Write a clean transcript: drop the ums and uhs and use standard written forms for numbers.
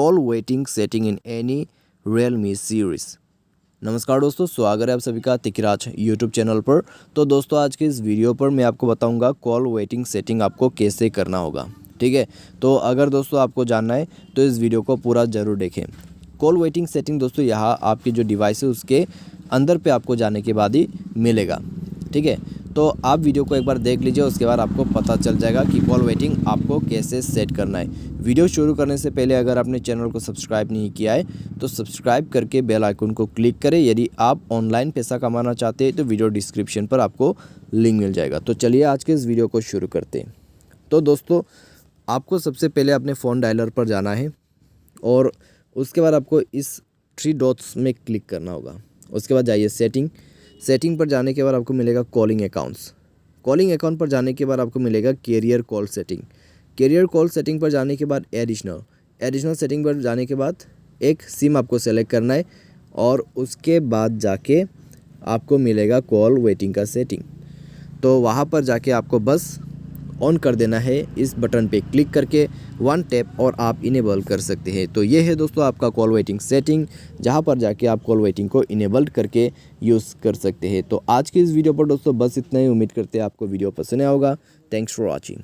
Call waiting setting in any Realme series. नमस्कार दोस्तों, स्वागत है आप सभी का तिकराज यूट्यूब चैनल पर। तो दोस्तों आज के इस वीडियो पर मैं आपको बताऊंगा कॉल वेटिंग सेटिंग आपको कैसे करना होगा। ठीक है, तो अगर दोस्तों आपको जानना है तो इस वीडियो को पूरा ज़रूर देखें। कॉल वेटिंग सेटिंग दोस्तों यहाँ आपकी जो डिवाइस है उसके अंदर पे आपको जाने के बाद ही मिलेगा। ठीक है, तो आप वीडियो को एक बार देख लीजिए, उसके बाद आपको पता चल जाएगा कि कॉल वेटिंग आपको कैसे सेट करना है। वीडियो शुरू करने से पहले अगर आपने चैनल को सब्सक्राइब नहीं किया है तो सब्सक्राइब करके बेल आइकन को क्लिक करें। यदि आप ऑनलाइन पैसा कमाना चाहते हैं तो वीडियो डिस्क्रिप्शन पर आपको लिंक मिल जाएगा। तो चलिए आज के इस वीडियो को शुरू करते हैं। तो दोस्तों आपको सबसे पहले अपने फ़ोन डायलर पर जाना है और उसके बाद आपको इस 3 डॉट्स में क्लिक करना होगा। उसके बाद जाइए सेटिंग पर जाने के बाद आपको मिलेगा कॉलिंग अकाउंट पर जाने के बाद आपको मिलेगा कैरियर कॉल सेटिंग पर जाने के बाद एडिशनल सेटिंग पर जाने के बाद एक सिम आपको सेलेक्ट करना है और उसके बाद जाके आपको मिलेगा कॉल वेटिंग का सेटिंग। तो वहाँ पर जाके आपको बस ऑन कर देना है, इस बटन पे क्लिक करके 1 टैप और आप इनेबल कर सकते हैं। तो ये है दोस्तों आपका कॉल वेटिंग सेटिंग, जहाँ पर जाके आप कॉल वेटिंग को इनेबल्ड करके यूज़ कर सकते हैं। तो आज की इस वीडियो पर दोस्तों बस इतना ही। उम्मीद करते हैं आपको वीडियो पसंद आया होगा। Thanks for watching.